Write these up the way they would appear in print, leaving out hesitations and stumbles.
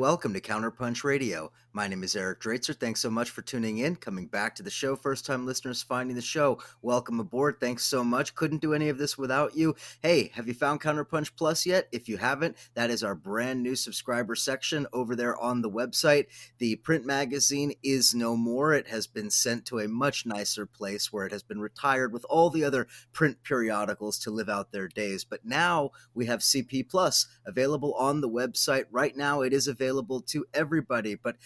welcome to CounterPunch Radio. My name is Eric Draitzer. Thanks so much for tuning in, coming back to the show. First-time listeners finding the show, welcome aboard. Thanks so much. Couldn't do any of this without you. Hey, have you found CounterPunch Plus yet? If you haven't, that is our brand new subscriber section over there on the website. The print magazine is no more. It has been sent to a much nicer place where it has been retired with all the other print periodicals to live out their days. But now we have CP Plus available on the website. Right now it is available to everybody, but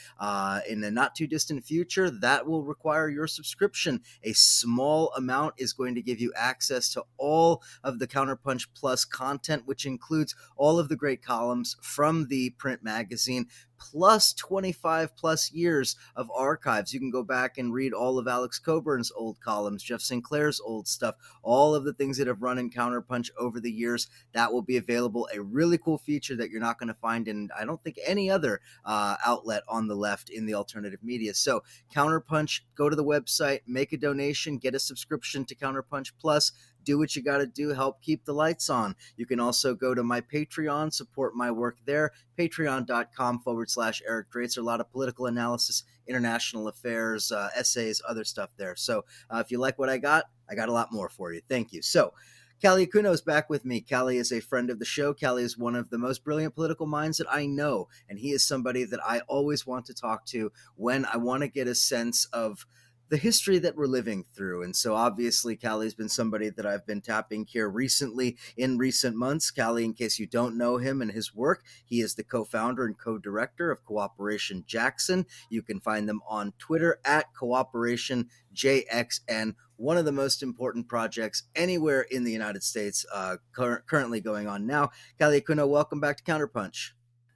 in the not too distant future, that will require your subscription. A small amount is going to give you access to all of the CounterPunch Plus content, which includes all of the great columns from the print magazine, plus 25 plus years of archives. You can go back and read all of Alex Coburn's old columns, Jeff Sinclair's old stuff, all of the things that have run in Counterpunch over the years. That will be available. A really cool feature that you're not going to find in, I don't think, any other outlet on the left in the alternative media. So Counterpunch, go to the website, make a donation, get a subscription to Counterpunch Plus. Do what you got to do, help keep the lights on. You can also go to my Patreon, support my work there, patreon.com/Eric Draitzer. A lot of political analysis, international affairs, essays, other stuff there. So if you like what I got a lot more for you. Thank you. So Kali Akuno is back with me. Kali is a friend of the show. Kali is one of the most brilliant political minds that I know, and he is somebody that I always want to talk to when I want to get a sense of the history that we're living through. And so obviously Kali's been somebody that I've been tapping here recently in recent months. Kali, in case you don't know him and his work, he is the co-founder and co-director of Cooperation Jackson. You can find them on Twitter at Cooperation JXN, one of the most important projects anywhere in the United States currently going on now. Kali Akuno, welcome back to Counterpunch.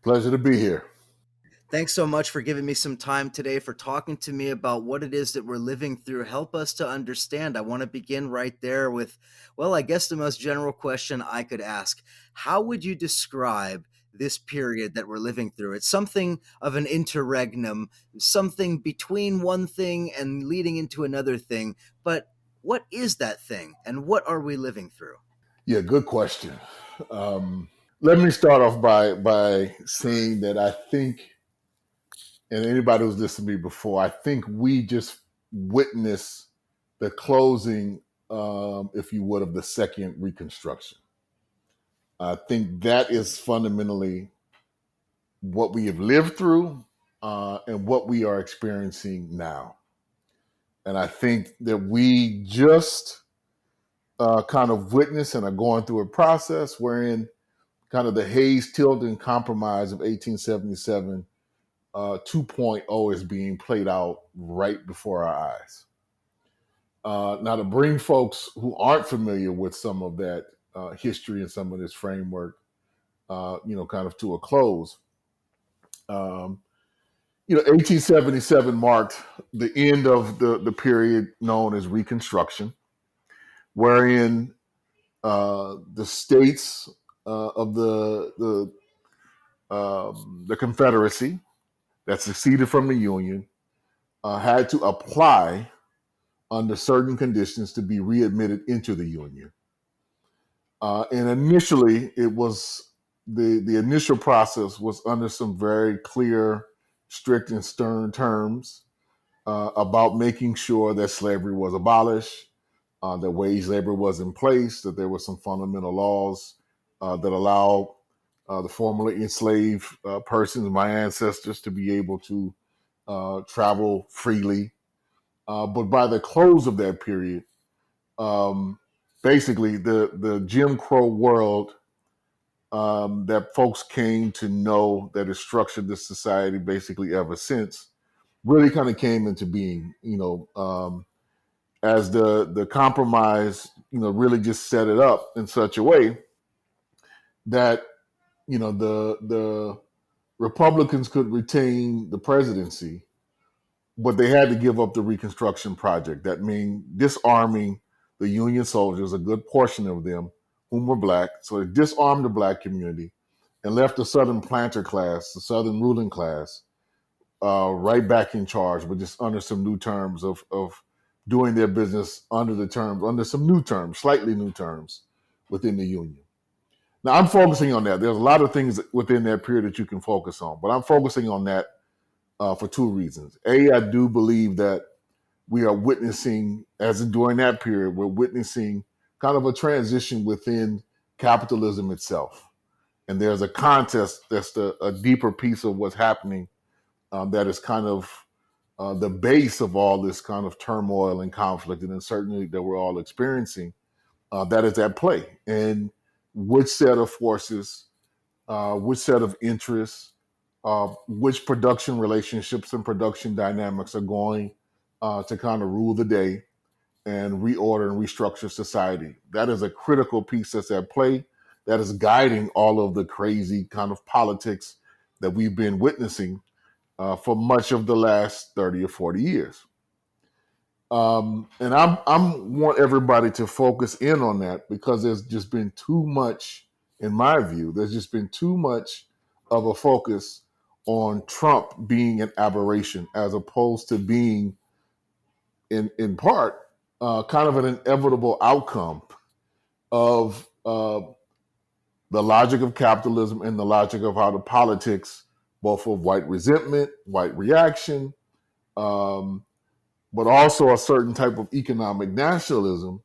Pleasure to be here. Thanks so much for giving me some time today, for talking to me about what it is that we're living through. Help us to understand. I want to begin right there with, well, I guess the most general question I could ask. How would you describe this period that we're living through? It's something of an interregnum, something between one thing and leading into another thing. But what is that thing, and what are we living through? Yeah, good question. Let me start off by saying that I think, and anybody who's listened to me before, I think we just witnessed the closing, if you would, of the second Reconstruction. I think that is fundamentally what we have lived through and what we are experiencing now. And I think that we just kind of witnessed and are going through a process wherein kind of the Hayes-Tilden Compromise of 1877 2.0 is being played out right before our eyes. Now, to bring folks who aren't familiar with some of that history and some of this framework, kind of to a close, 1877 marked the end of the period known as Reconstruction, wherein the states of the Confederacy that seceded from the Union had to apply under certain conditions to be readmitted into the Union. And initially, it was the initial process was under some very clear, strict, and stern terms about making sure that slavery was abolished, that wage labor was in place, that there were some fundamental laws that allow the formerly enslaved persons, my ancestors, to be able to travel freely. But by the close of that period, basically the Jim Crow world that folks came to know that has structured this society basically ever since really kind of came into being, as the compromise, really just set it up in such a way that, the Republicans could retain the presidency, but they had to give up the Reconstruction project. That means disarming the Union soldiers, a good portion of them, whom were Black. So they disarmed the Black community and left the Southern planter class, the Southern ruling class, right back in charge, but just under some new terms of doing their business under some new terms, slightly new terms within the Union. Now I'm focusing on that. There's a lot of things within that period that you can focus on, but I'm focusing on that for two reasons. A, I do believe that we are witnessing, as in during that period, we're witnessing kind of a transition within capitalism itself. And there's a contest that's a deeper piece of what's happening that is kind of the base of all this kind of turmoil and conflict and uncertainty that we're all experiencing that is at play. And which set of forces, which set of interests, which production relationships and production dynamics are going to kind of rule the day and reorder and restructure society. That is a critical piece that's at play that is guiding all of the crazy kind of politics that we've been witnessing for much of the last 30 or 40 years. And I'm want everybody to focus in on that because there's just been too much, in my view, there's just been too much of a focus on Trump being an aberration as opposed to being in part kind of an inevitable outcome of the logic of capitalism and the logic of how the politics, both of white resentment, white reaction, um, but also a certain type of economic nationalism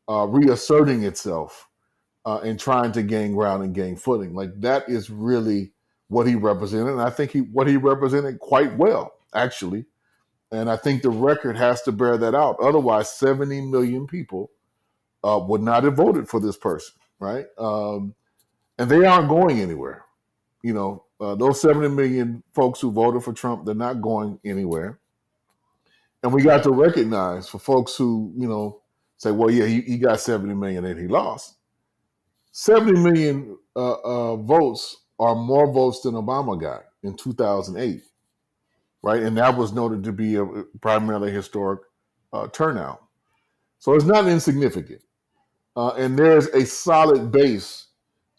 reasserting itself and trying to gain ground and gain footing. Like that is really what he represented. And I think what he represented quite well, actually. And I think the record has to bear that out. Otherwise, 70 million people would not have voted for this person, right? And they aren't going anywhere. You know, those 70 million folks who voted for Trump, they're not going anywhere. And we got to recognize for folks who, you know, say, well, yeah, he got 70 million and he lost. 70 million votes are more votes than Obama got in 2008, right? And that was noted to be a primarily historic turnout. So it's not insignificant. And there's a solid base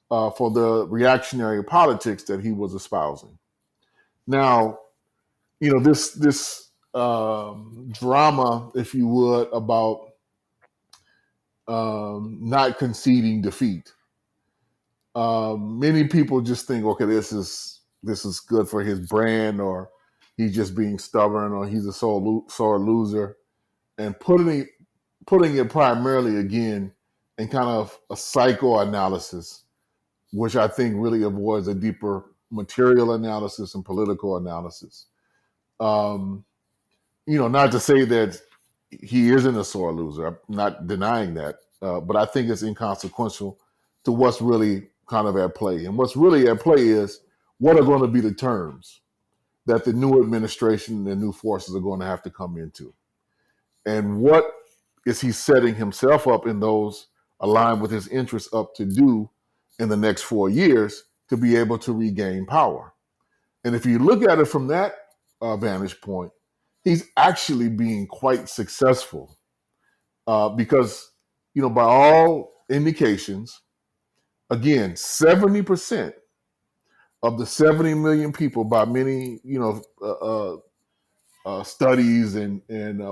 for the reactionary politics that he was espousing. Now, you know, this drama, if you would, about not conceding defeat. Many people just think, okay, this is good for his brand, or he's just being stubborn, or he's a sore loser, and putting it primarily again in kind of a psychoanalysis, which I think really avoids a deeper material analysis and political analysis. Um, you know, not to say that he isn't a sore loser. I'm not denying that, but I think it's inconsequential to what's really kind of at play. And what's really at play is what are going to be the terms that the new administration and the new forces are going to have to come into, and what is he setting himself up in those aligned with his interests up to do in the next 4 years to be able to regain power. And if you look at it from that vantage point, he's actually being quite successful because, you know, by all indications, again, 70% of the 70 million people, by many, you know, studies and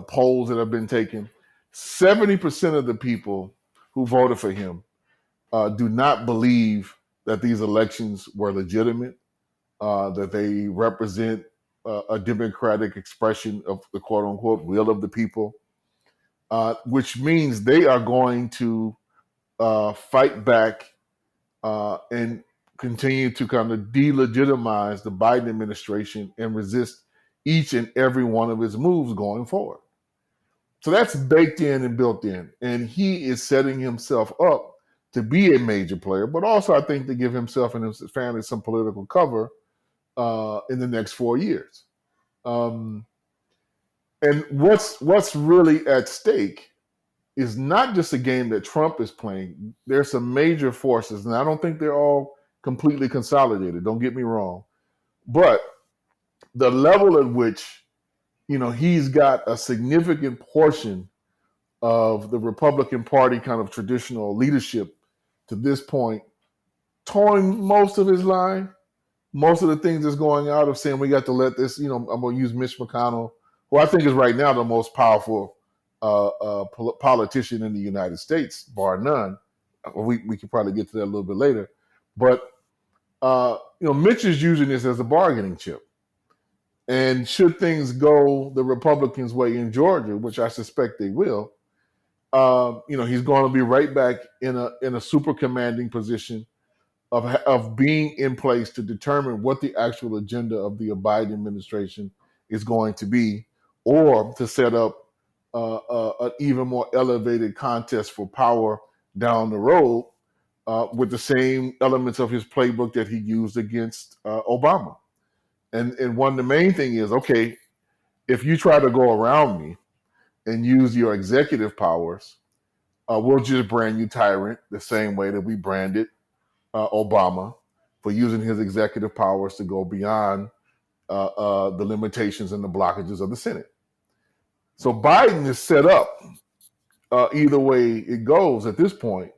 polls that have been taken, 70% of the people who voted for him do not believe that these elections were legitimate, that they represent a democratic expression of the quote unquote will of the people, which means they are going to fight back and continue to kind of delegitimize the Biden administration and resist each and every one of his moves going forward. So that's baked in and built in. And he is setting himself up to be a major player, but also I think to give himself and his family some political cover in the next 4 years. Um, and what's really at stake is not just a game that Trump is playing. There's some major forces, and I don't think they're all completely consolidated. Don't get me wrong, but the level at which, you know, he's got a significant portion of the Republican Party kind of traditional leadership to this point, towing most of his line, most of the things that's going out of saying we got to let this, you know, I'm going to use Mitch McConnell, who I think is right now the most powerful politician in the United States, bar none. We could probably get to that a little bit later. But Mitch is using this as a bargaining chip. And should things go the Republicans' way in Georgia, which I suspect they will, he's going to be right back in a super commanding position of being in place to determine what the actual agenda of the Biden administration is going to be, or to set up an even more elevated contest for power down the road with the same elements of his playbook that he used against Obama. And one of the main thing is, okay, if you try to go around me and use your executive powers, we'll just brand you tyrant the same way that we branded Obama for using his executive powers to go beyond the limitations and the blockages of the Senate. So Biden is set up, either way it goes at this point,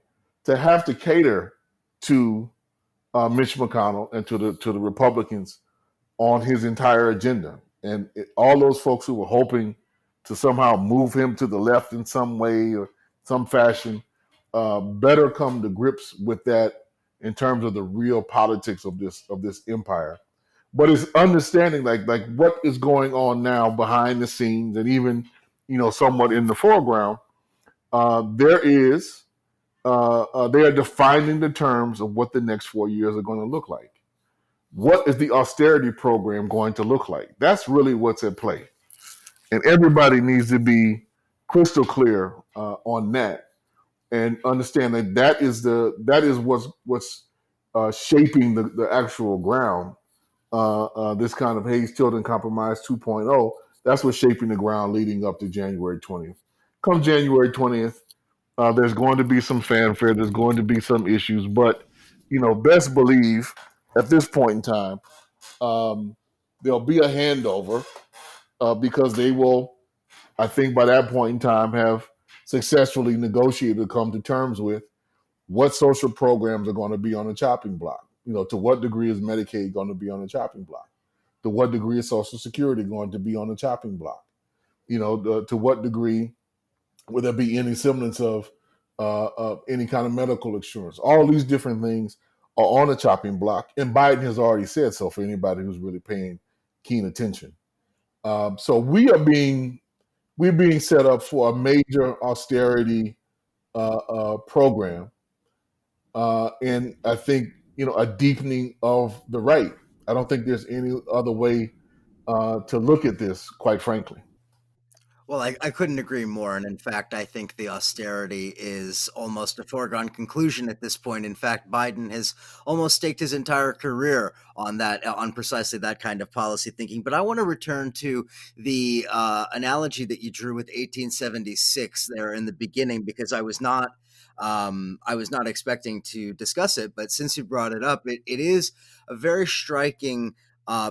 to have to cater to Mitch McConnell and to the Republicans on his entire agenda. And all those folks who were hoping to somehow move him to the left in some way or some fashion better come to grips with that in terms of the real politics of this empire. But it's understanding like what is going on now behind the scenes and even somewhat in the foreground. There is they are defining the terms of what the next 4 years are going to look like. What is the austerity program going to look like? That's really what's at play. And everybody needs to be crystal clear on that and understand that that is what's shaping the actual ground. This kind of Hayes Tilden Compromise 2.0, that's what's shaping the ground leading up to January 20th. Come January 20th, there's going to be some fanfare, there's going to be some issues, but best believe at this point in time, there'll be a handover because they will, I think, by that point in time, have successfully negotiated to come to terms with what social programs are going to be on the chopping block. To what degree is Medicaid going to be on the chopping block? To what degree is Social Security going to be on the chopping block? To what degree will there be any semblance of any kind of medical insurance? All these different things are on the chopping block, and Biden has already said so. For anybody who's really paying keen attention, so we're being set up for a major austerity program, and I think a deepening of the right. I don't think there's any other way to look at this, quite frankly. Well, I couldn't agree more. And in fact, I think the austerity is almost a foregone conclusion at this point. In fact, Biden has almost staked his entire career on that, on precisely that kind of policy thinking. But I want to return to the analogy that you drew with 1876 there in the beginning, because I was not expecting to discuss it. But since you brought it up, it is a very striking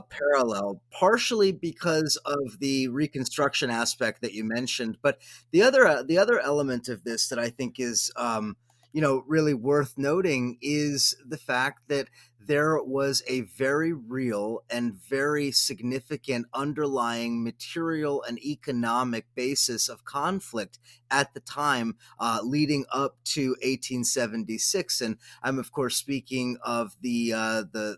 parallel, partially because of the Reconstruction aspect that you mentioned, but the other element of this that I think is really worth noting is the fact that there was a very real and very significant underlying material and economic basis of conflict at the time leading up to 1876, and I'm of course speaking of the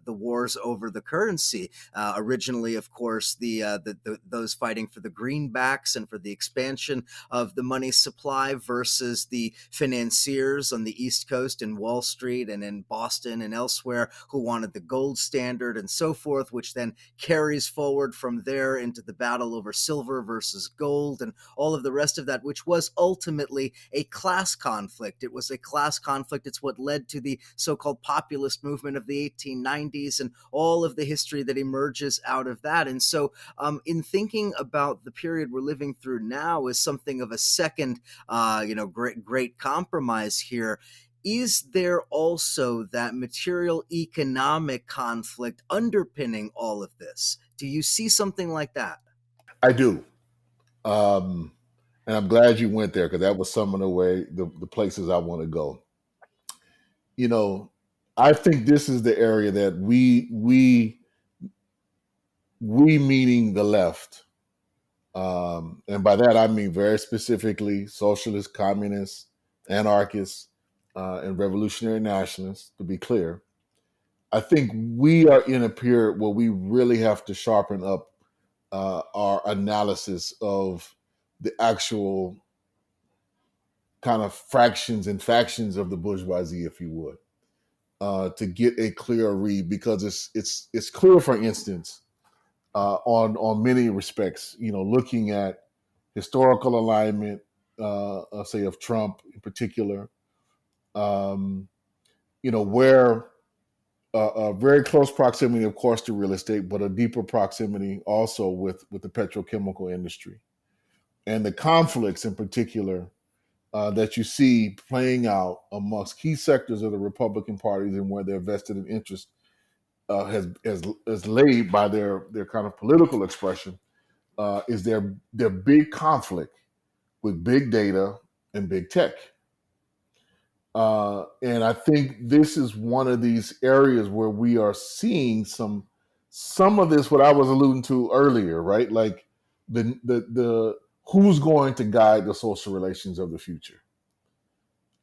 wars over the currency. Originally, of course, those fighting for the greenbacks and for the expansion of the money supply versus the financiers on the East Coast and Wall Street and in Boston and elsewhere who wanted the gold standard and so forth, which then carries forward from there into the battle over silver versus gold and all of the rest of that, which was ultimately a class conflict. It was a class conflict. It's what led to the so-called populist movement of the 1890s and all of the history that emerges out of that. And so in thinking about the period we're living through now as something of a second, great compromise here, is there also that material economic conflict underpinning all of this? Do you see something like that? I do. And I'm glad you went there because that was some of the places I want to go. I think this is the area that we meaning the left, and by that I mean very specifically socialists, communists, anarchists, and revolutionary nationalists, to be clear. I think we are in a period where we really have to sharpen up our analysis of the actual kind of fractions and factions of the bourgeoisie, if you would, to get a clear read, because it's clear, for instance, on many respects, looking at historical alignment, say of Trump in particular, um, where a very close proximity, of course, to real estate, but a deeper proximity also with the petrochemical industry and the conflicts in particular that you see playing out amongst key sectors of the Republican parties and where their vested in interest has laid by their kind of political expression is their big conflict with big data and big tech. And I think this is one of these areas where we are seeing some of this, what I was alluding to earlier, right? Like the who's going to guide the social relations of the future.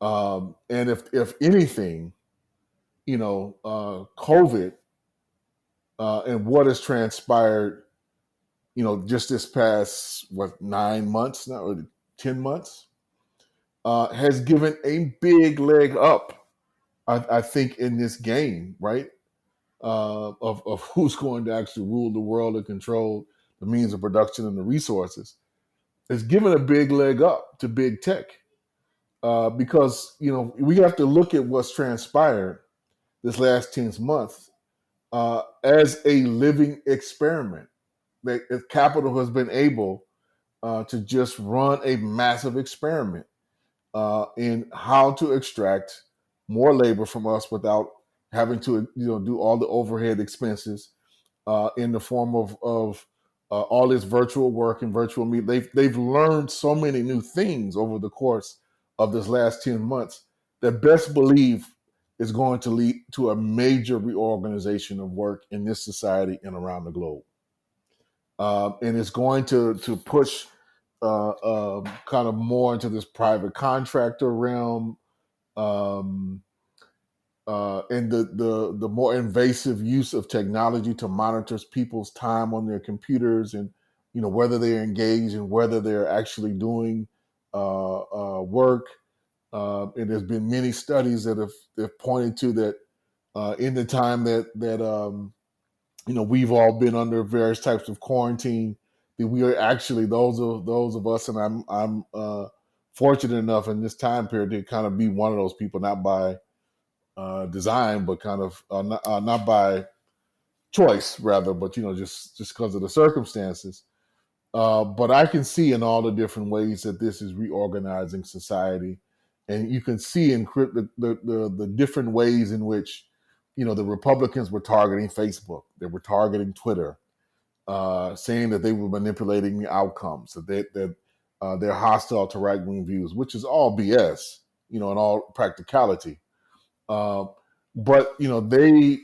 And if anything, COVID and what has transpired, just this past 9 months now, or 10 months, has given a big leg up, I think, in this game, right? Of who's going to actually rule the world and control the means of production and the resources. It's given a big leg up to big tech because we have to look at what's transpired this last 10 months as a living experiment. That capital has been able to just run a massive experiment in how to extract more labor from us without having to do all the overhead expenses in the form of all this virtual work and virtual meet. They've learned so many new things over the course of this last 10 months that best believe is going to lead to a major reorganization of work in this society and around the globe. And it's going to push kind of more into this private contractor realm, um, and the more invasive use of technology to monitor people's time on their computers, and whether they're engaged and whether they're actually doing work. And there's been many studies that have pointed to that in the time that we've all been under various types of quarantine, that we are actually those of us, and I'm fortunate enough in this time period to kind of be one of those people, not by design, but kind of not by choice, rather, but just because of the circumstances. But I can see in all the different ways that this is reorganizing society, and you can see in the different ways in which the Republicans were targeting Facebook, they were targeting Twitter, saying that they were manipulating the outcomes, that they're hostile to right wing views, which is all BS, in all practicality. Uh, but they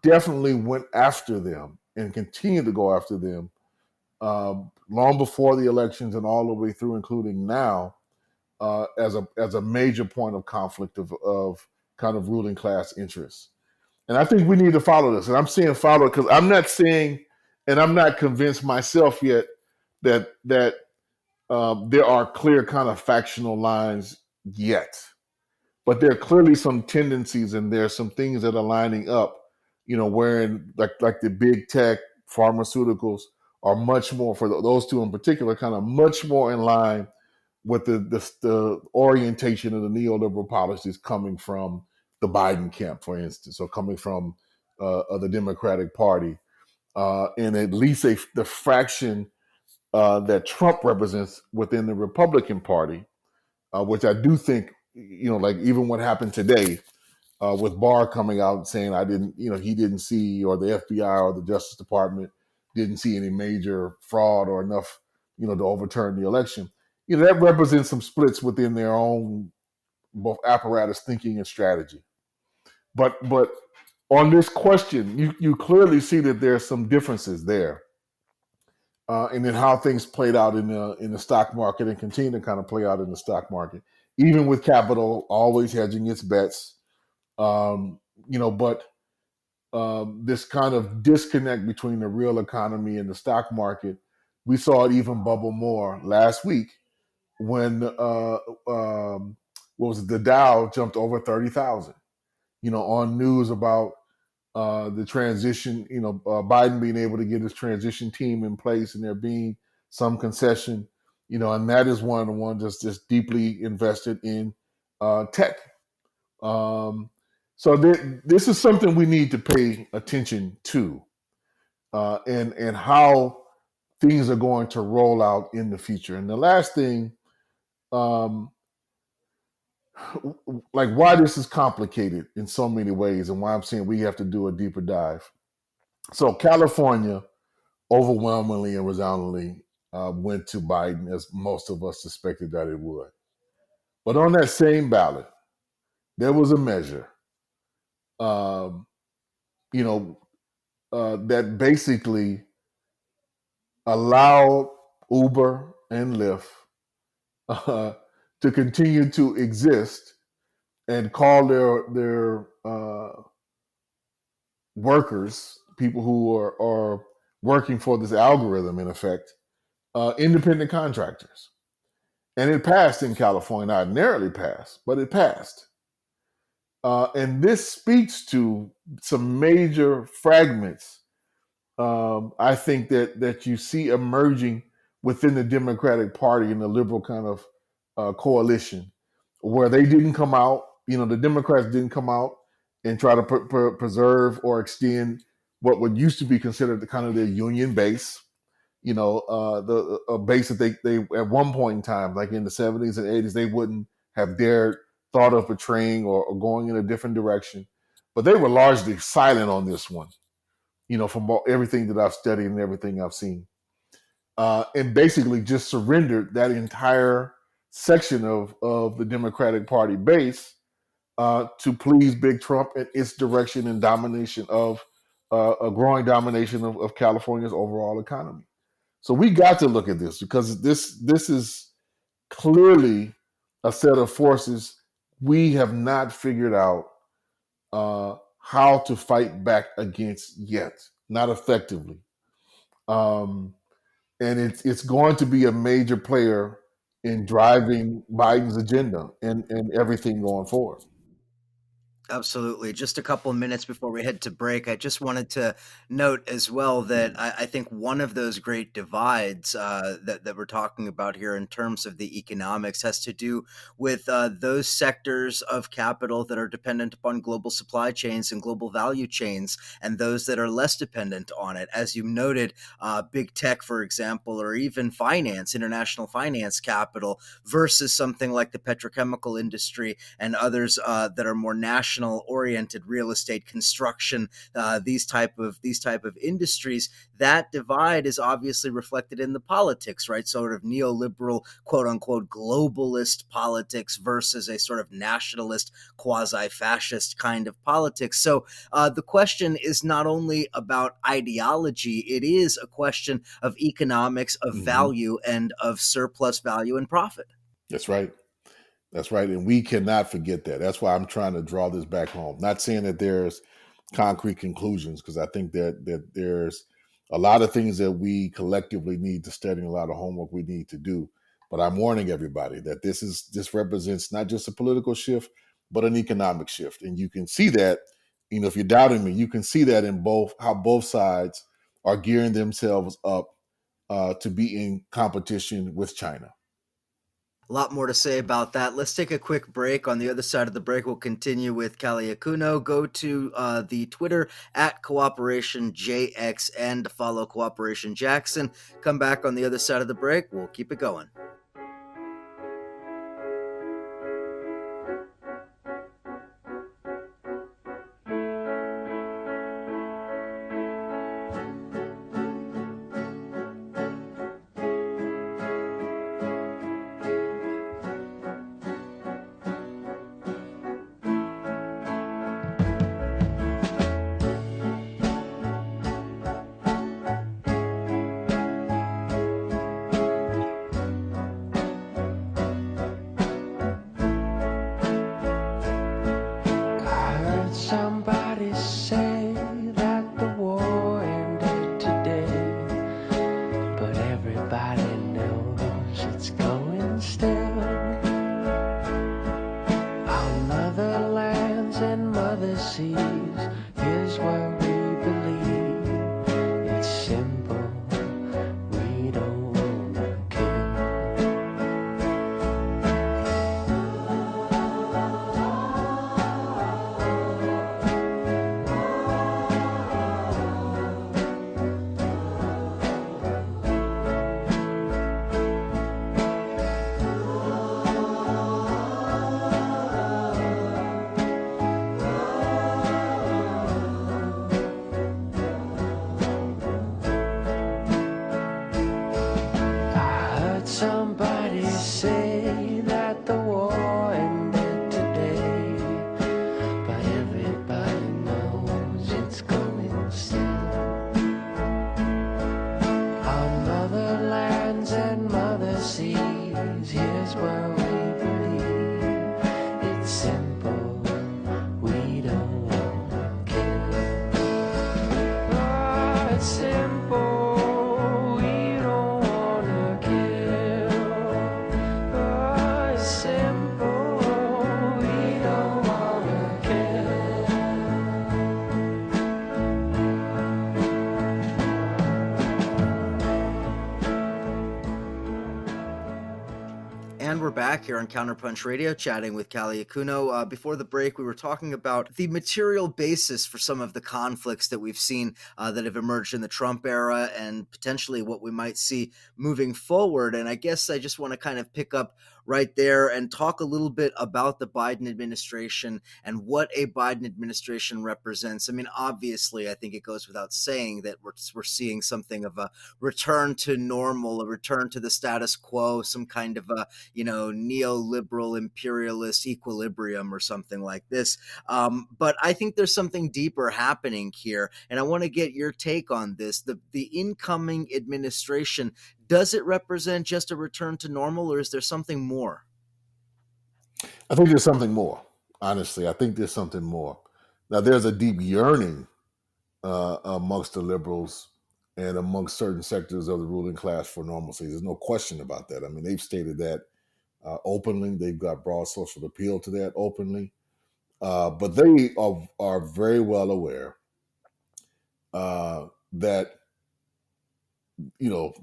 definitely went after them and continue to go after them long before the elections and all the way through, including now, as a major point of conflict of kind of ruling class interests. And I think we need to follow this. And I'm saying follow because I'm not saying, and I'm not convinced myself yet that there are clear kind of factional lines yet. But there are clearly some tendencies, and there are some things that are lining up. Wherein like the big tech pharmaceuticals are much more, for those two in particular, kind of much more in line with the orientation of the neoliberal policies coming from the Biden camp, for instance, or coming from the Democratic Party, and at least the fraction that Trump represents within the Republican Party, which I do think, like even what happened today with Barr coming out and saying he didn't see, or the FBI or the Justice Department didn't see any major fraud or enough, to overturn the election. That represents some splits within their own both apparatus thinking and strategy. But on this question, you clearly see that there are some differences there, and then how things played out in the stock market and continue to kind of play out in the stock market, even with capital always hedging its bets. Um, but this kind of disconnect between the real economy and the stock market. We saw it even bubble more last week when what was it? The Dow jumped over 30,000. On news about the transition. Biden being able to get his transition team in place, and there being some concession. And that is one of the ones that's just deeply invested in tech. So this is something we need to pay attention to, and how things are going to roll out in the future. And the last thing, um, like why this is complicated in so many ways, and why I'm saying we have to do a deeper dive. So California overwhelmingly and resoundingly went to Biden, as most of us suspected that it would. But on that same ballot, there was a measure, um, that basically allowed Uber and Lyft uh, to continue to exist and call their workers, people who are working for this algorithm, in effect, independent contractors. And it passed in California. Not narrowly passed, but it passed. And this speaks to some major fragments, I think, that you see emerging within the Democratic Party and the liberal kind of coalition, where they didn't come out. The Democrats didn't come out and try to preserve or extend what would used to be considered the kind of their union base. The base that they at one point in time, like in the 70s and 80s, they wouldn't have dared thought of betraying or going in a different direction. But they were largely silent on this one, from everything that I've studied and everything I've seen. And basically just surrendered that entire section of the Democratic Party base to please Big Trump and its direction and domination of a growing domination of California's overall economy. So we got to look at this, because this is clearly a set of forces we have not figured out how to fight back against yet, not effectively. Um, and it's going to be a major player in driving Biden's agenda and everything going forward. Absolutely. Just a couple of minutes before we head to break, I just wanted to note as well that I think one of those great divides that we're talking about here in terms of the economics has to do with those sectors of capital that are dependent upon global supply chains and global value chains, and those that are less dependent on it. As you noted, big tech, for example, or even finance, international finance capital, versus something like the petrochemical industry and others that are more national oriented, real estate, construction, these type of industries. That divide is obviously reflected in the politics, right? Sort of neoliberal, quote unquote, globalist politics versus a sort of nationalist, quasi-fascist kind of politics. So the question is not only about ideology, it is a question of economics, of value, and of surplus value and profit. That's right. That's right. And we cannot forget that. That's why I'm trying to draw this back home. Not saying that there's concrete conclusions, because I think that there's a lot of things that we collectively need to study, and a lot of homework we need to do. But I'm warning everybody that this represents not just a political shift, but an economic shift. And you can see that, if you're doubting me, you can see that in how both sides are gearing themselves up to be in competition with China. A lot more to say about that. Let's take a quick break. On the other side of the break, we'll continue with Kali Akuno. Go to the Twitter at CooperationJXN to follow Cooperation Jackson. Come back on the other side of the break. We'll keep it going. Everybody knows it's going still. Our motherlands and mother seas, here's where we believe it's simple. We don't wanna kill. Somebody say that the war ended today, but everybody knows it's going still. Our motherlands and mother seas, here's where we believe it's simple. We don't wanna kill. Oh, it's simple. And we're back here on CounterPunch Radio chatting with Kali Akuno. Before the break, we were talking about the material basis for some of the conflicts that we've seen that have emerged in the Trump era and potentially what we might see moving forward. And I guess I just want to kind of pick up right there and talk a little bit about the Biden administration and what a Biden administration represents. I mean, obviously, I think it goes without saying that we're seeing something of a return to normal, a return to the status quo, some kind of a neoliberal imperialist equilibrium or something like this. But I think there's something deeper happening here. And I want to get your take on this. The incoming administration, does it represent just a return to normal, or is there something more? I think there's something more. Honestly, I think there's something more. Now, there's a deep yearning amongst the liberals and amongst certain sectors of the ruling class for normalcy. There's no question about that. I mean, they've stated that openly. They've got broad social appeal to that openly. But they are very well aware that,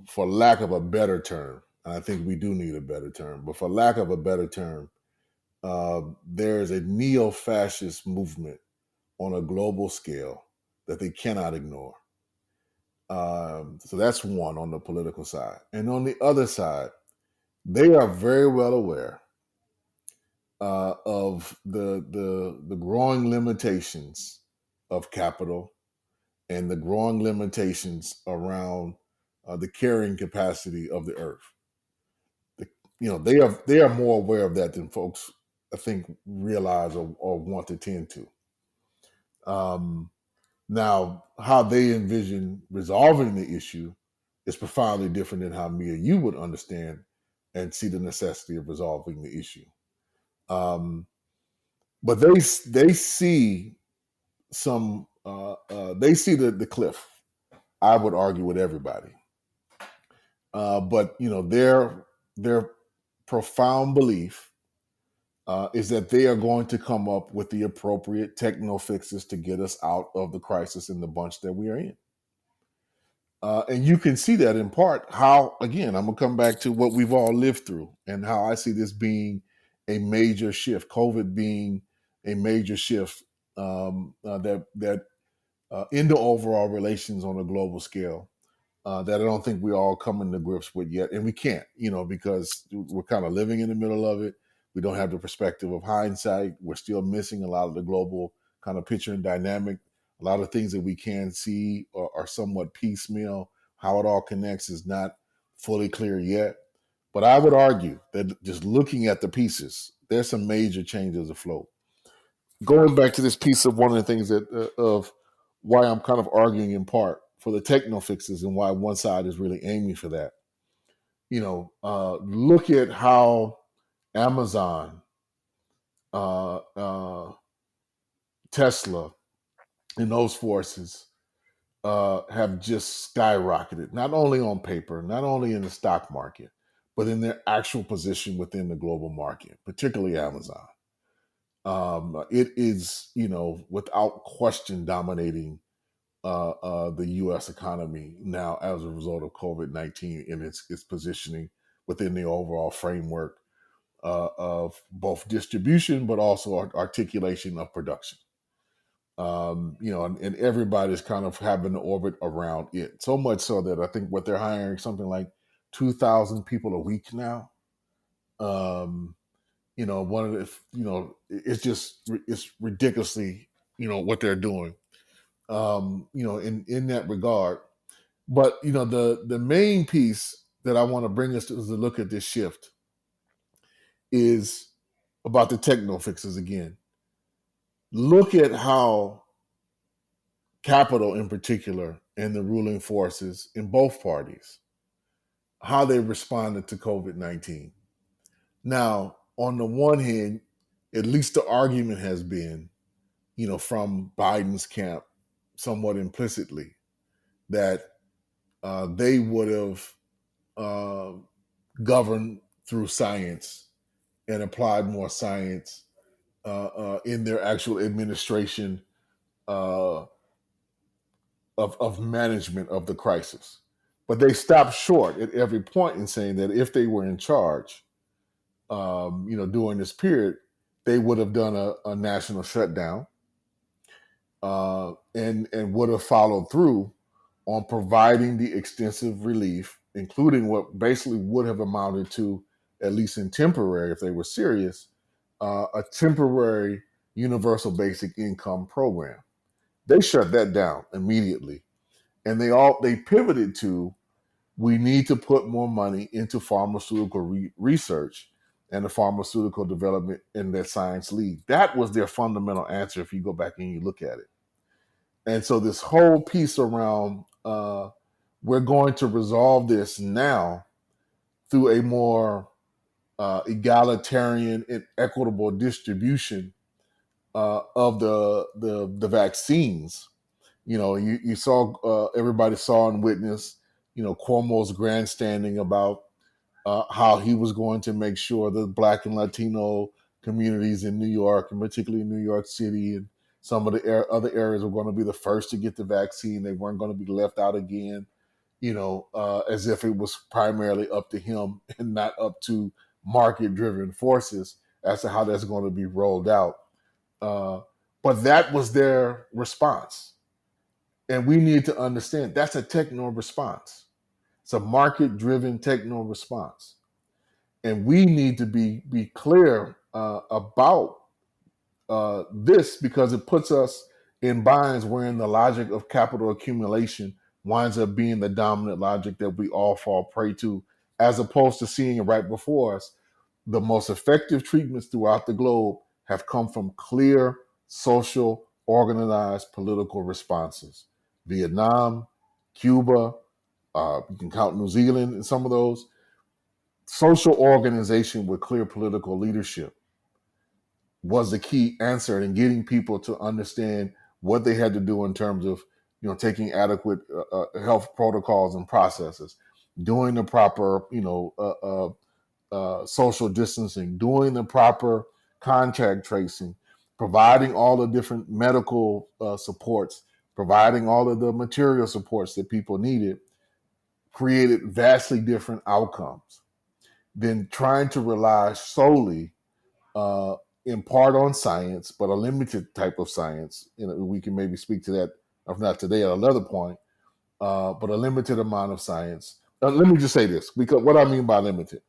for lack of a better term, and I think we do need a better term, but for lack of a better term, there is a neo-fascist movement on a global scale that they cannot ignore. So that's one on the political side. And on the other side, they are very well aware of the growing limitations of capital and the growing limitations around the carrying capacity of the earth. They are more aware of that than folks, I think, realize or want to tend to. Now, how they envision resolving the issue is profoundly different than how me or you would understand and see the necessity of resolving the issue. But they see some they see the cliff. I would argue with everybody, but their profound belief is that they are going to come up with the appropriate techno fixes to get us out of the crisis in the bunch that we are in. And you can see that in part how, again, I'm going to come back to what we've all lived through and how I see this being a major shift, COVID being a major shift that into overall relations on a global scale that I don't think we're all coming to grips with yet. And we can't, because we're kind of living in the middle of it. We don't have the perspective of hindsight. We're still missing a lot of the global kind of picture and dynamic. A lot of things that we can see are somewhat piecemeal. How it all connects is not fully clear yet. But I would argue that just looking at the pieces, there's some major changes afloat. Going back to this piece of one of the things that of why I'm kind of arguing in part for the techno fixes and why one side is really aiming for that. Look at how Amazon, Tesla, and those forces have just skyrocketed, not only on paper, not only in the stock market, but in their actual position within the global market, particularly Amazon. It is, without question, dominating the U.S. economy now as a result of COVID-19 and its positioning within the overall framework of both distribution, but also articulation of production. And everybody's kind of having to orbit around it. So much so that I think what they're hiring something like 2,000 people a week now. One of the, it's ridiculously, what they're doing, in that regard. But, the main piece that I want to bring us to look at this shift is about the techno fixes again. Look at how capital in particular and the ruling forces in both parties, how they responded to COVID-19. Now, on the one hand, at least the argument has been, from Biden's camp, somewhat implicitly, that they would have governed through science and applied more science in their actual administration of management of the crisis. But they stopped short at every point in saying that if they were in charge, during this period, they would have done a national shutdown and would have followed through on providing the extensive relief, including what basically would have amounted to, at least in temporary, if they were serious, a temporary universal basic income program. They shut that down immediately, and they pivoted to, we need to put more money into pharmaceutical research and the pharmaceutical development in that science lead. That was their fundamental answer if you go back and you look at it. And so this whole piece around we're going to resolve this now through a more egalitarian and equitable distribution of the vaccines. You saw, everybody saw and witnessed, Cuomo's grandstanding about how he was going to make sure the Black and Latino communities in New York, and particularly in New York City and some of the other areas, were going to be the first to get the vaccine. They weren't going to be left out again, as if it was primarily up to him and not up to market-driven forces as to how that's going to be rolled out. But that was their response. And we need to understand that's a techno response. It's a market-driven techno response. And we need to be clear about this, because it puts us in binds wherein the logic of capital accumulation winds up being the dominant logic that we all fall prey to, as opposed to seeing it right before us. The most effective treatments throughout the globe have come from clear, social, organized political responses. Vietnam, Cuba, you can count New Zealand in some of those. Social organization with clear political leadership was the key answer in getting people to understand what they had to do in terms of, taking adequate health protocols and processes, doing the proper, social distancing, doing the proper contact tracing, providing all the different medical supports, providing all of the material supports that people needed, created vastly different outcomes than trying to rely solely in part on science, but a limited type of science. We can maybe speak to that, if not today, at another point, but a limited amount of science. Let me just say this, because what I mean by limited,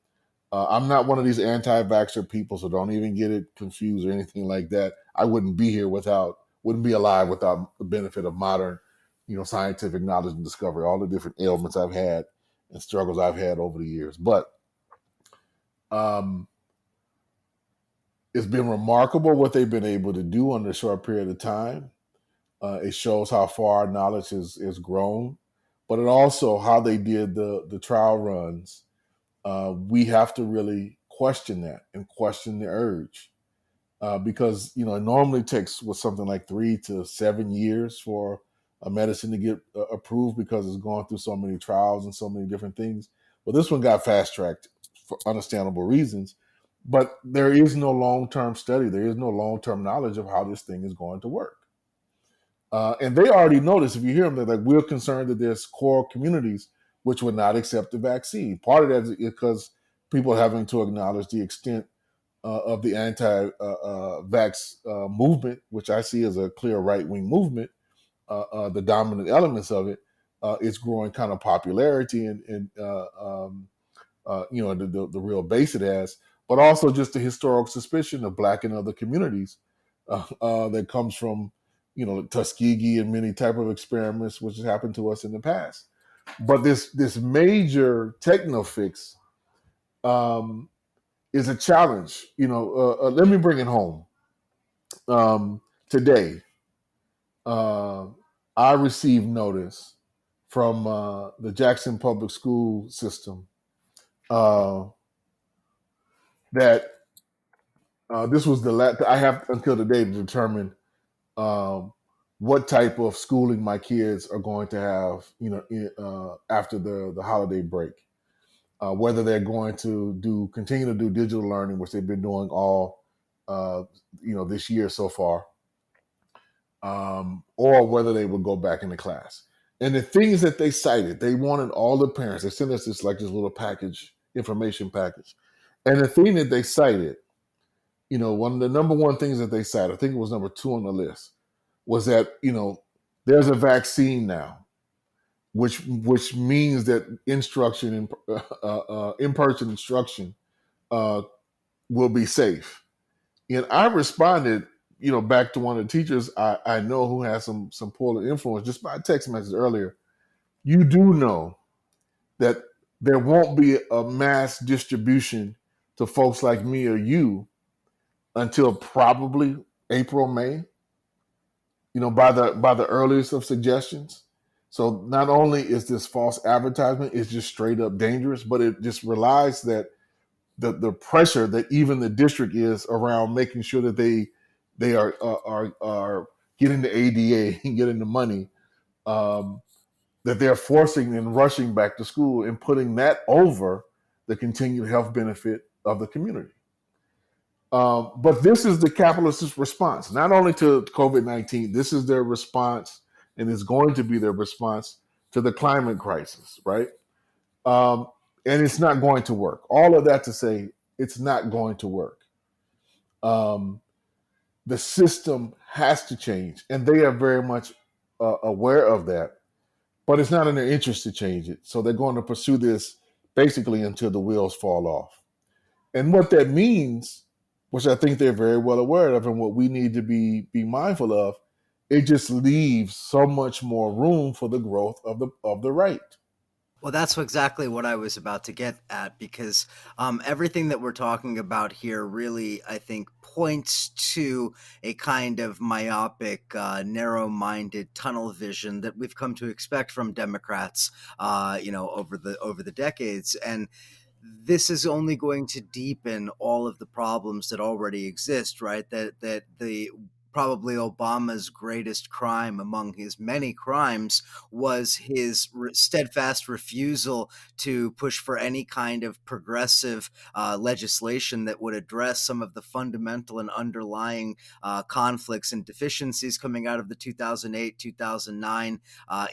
I'm not one of these anti-vaxxer people, so don't even get it confused or anything like that. I wouldn't be alive without the benefit of modern, scientific knowledge and discovery, all the different ailments I've had and struggles I've had over the years. But it's been remarkable what they've been able to do under a short period of time. It shows how far our knowledge has grown, but it also how they did the trial runs. We have to really question that and question the urge, because it normally takes something like 3 to 7 years for a medicine to get approved because it's gone through so many trials and so many different things. Well, this one got fast tracked for understandable reasons, but there is no long term study. There is no long term knowledge of how this thing is going to work. And they already noticed, if you hear them, they're like, we're concerned that there's core communities which would not accept the vaccine. Part of that is because people are having to acknowledge the extent of the anti-vax movement, which I see as a clear right-wing movement. The dominant elements of it, it's growing kind of popularity and the real base it has, but also just the historical suspicion of Black and other communities that comes from Tuskegee and many type of experiments which has happened to us in the past. But this major techno fix is a challenge. Let me bring it home. Today, uh, I received notice from the Jackson Public School system uh, that this was the last. I have until today to determine um, what type of schooling my kids are going to have. After the holiday break, whether they're going to continue to do digital learning, which they've been doing all this year so far, or whether they would go back into class. And the things that they cited, they wanted all the parents. They sent us this little package, information package, and the thing that they cited, one of the number one things that they cited, I think it was number 2 on the list, was that there's a vaccine now, which means that instruction in-person instruction will be safe. And I responded, back to one of the teachers I know who has some polar influence just by text message earlier. You do know that there won't be a mass distribution to folks like me or you until probably April, May, by the earliest of suggestions. So not only is this false advertisement, it's just straight up dangerous, but it just relies that the pressure that even the district is around making sure that they are getting the ADA and getting the money, that they're forcing and rushing back to school and putting that over the continued health benefit of the community. But this is the capitalist response, not only to COVID-19. This is their response, and is going to be their response to the climate crisis, right? Um, and it's not going to work. All of that to say, it's not going to work. Um, the system has to change, and they are very much aware of that. But it's not in their interest to change it, so they're going to pursue this basically until the wheels fall off. And what that means, which I think they're very well aware of, and what we need to be mindful of, it just leaves so much more room for the growth of the right. Well, that's exactly what I was about to get at because everything that we're talking about here really, I think, points to a kind of myopic, narrow-minded tunnel vision that we've come to expect from Democrats, over the decades, and this is only going to deepen all of the problems that already exist, right? That the probably Obama's greatest crime among his many crimes was his steadfast refusal to push for any kind of progressive legislation that would address some of the fundamental and underlying conflicts and deficiencies coming out of the 2008 2009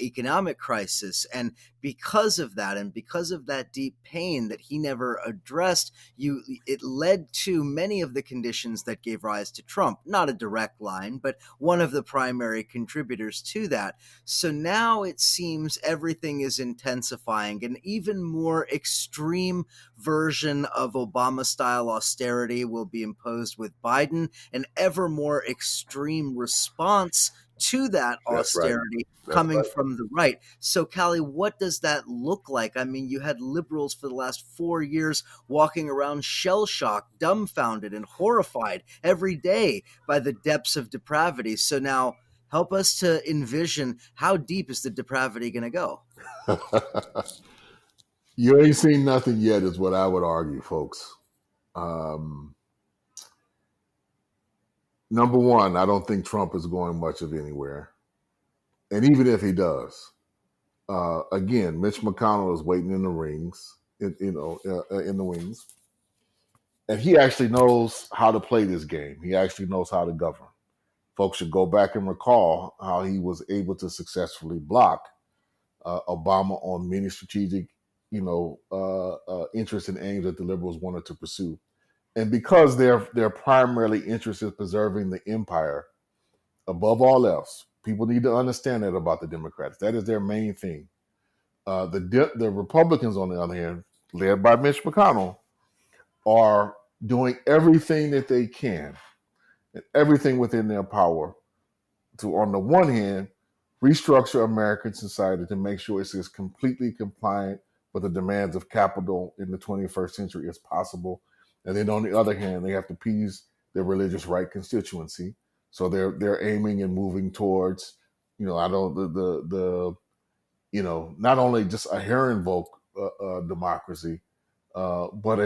economic crisis. And because of that, and because of that deep pain that he never addressed, it led to many of the conditions that gave rise to Trump. Not a direct line, but one of the primary contributors to that. So now it seems everything is intensifying. An even more extreme version of Obama-style austerity will be imposed with Biden, an ever more extreme response to that That's right. austerity That's coming right. from the right. So, Callie, what does that look like? I mean, you had liberals for the last 4 years walking around shell-shocked, dumbfounded, and horrified every day by the depths of depravity. So now, help us to envision how deep is the depravity going to go? You ain't seen nothing yet, is what I would argue, folks. Um, Number one, I don't think Trump is going much of anywhere. And even if he does, again, Mitch McConnell is waiting in the rings, in the wings, and he actually knows how to play this game. He actually knows how to govern. Folks should go back and recall how he was able to successfully block Obama on many strategic, interests and aims that the liberals wanted to pursue. And because their primarily interest is preserving the empire above all else, people need to understand that about the Democrats. That is their main thing. The Republicans, on the other hand, led by Mitch McConnell, are doing everything that they can and everything within their power to, on the one hand, restructure American society to make sure it's as completely compliant with the demands of capital in the 21st century as possible. And then on the other hand, they have to appease their religious right constituency. So they're aiming and moving towards, not only just a Heron Volk democracy, but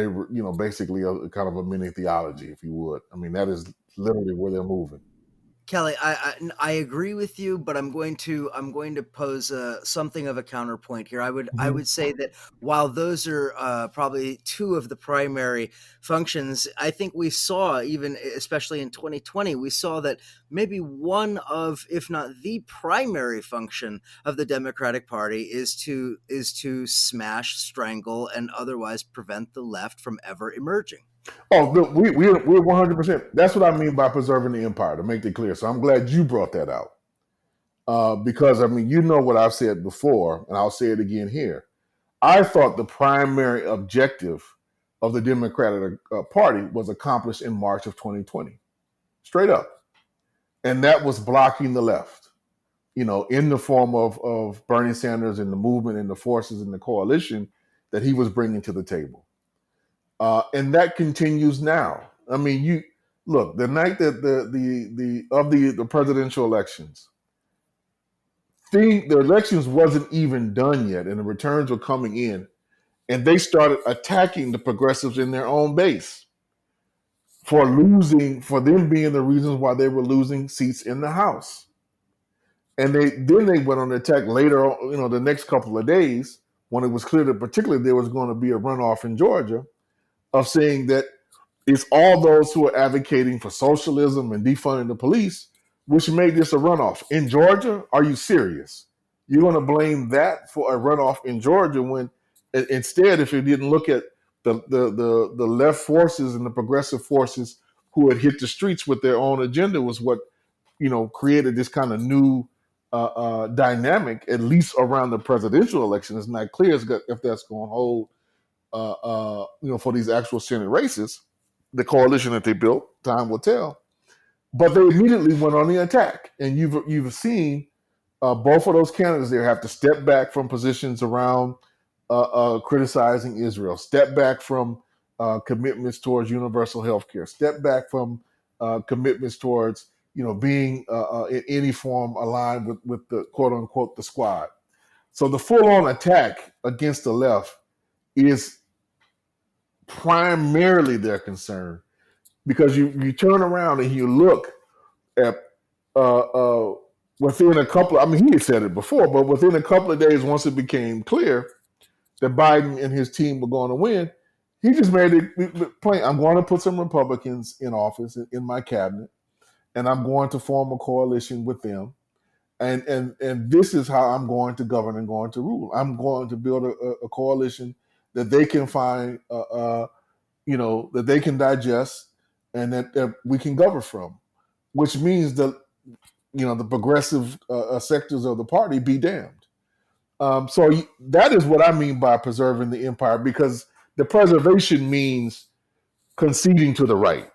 basically a kind of a mini theology, if you would. I mean, that is literally where they're moving. Kelly, I agree with you, but I'm going to pose something of a counterpoint here. I would say that while those are probably two of the primary functions, I think we saw, even especially in 2020, we saw that maybe one of, if not the primary function of the Democratic Party is to smash, strangle, and otherwise prevent the left from ever emerging. Oh, look, we're 100%. That's what I mean by preserving the empire, to make it clear. So I'm glad you brought that out. Because, I mean, you know what I've said before, and I'll say it again here. I thought the primary objective of the Democratic Party was accomplished in March of 2020. Straight up. And that was blocking the left, in the form of Bernie Sanders and the movement and the forces and the coalition that he was bringing to the table. And that continues now. I mean, you look, the night that the presidential elections, the elections wasn't even done yet, and the returns were coming in, and they started attacking the progressives in their own base for them being the reasons why they were losing seats in the House. And they went on the attack later, the next couple of days, when it was clear that particularly there was going to be a runoff in Georgia, of saying that it's all those who are advocating for socialism and defunding the police, which made this a runoff. In Georgia, are you serious? You're going to blame that for a runoff in Georgia when instead, if you didn't look at the left forces and the progressive forces who had hit the streets with their own agenda was what, created this kind of new dynamic, at least around the presidential election. It's not clear if that's going to hold for these actual Senate races. The coalition that they built, time will tell. But they immediately went on the attack, and you've seen both of those candidates there have to step back from positions around criticizing Israel, step back from commitments towards universal health care, step back from commitments towards being in any form aligned with the quote unquote the squad. So the full on attack against the left is primarily their concern, because you turn around and you look at within a couple. I mean, he had said it before, but within a couple of days, once it became clear that Biden and his team were going to win, he just made it plain. I'm going to put some Republicans in office in my cabinet, and I'm going to form a coalition with them. And this is how I'm going to govern and going to rule. I'm going to build a coalition that they can find, that they can digest, and that we can govern from, which means that, the progressive sectors of the party be damned. So that is what I mean by preserving the empire, because the preservation means conceding to the right.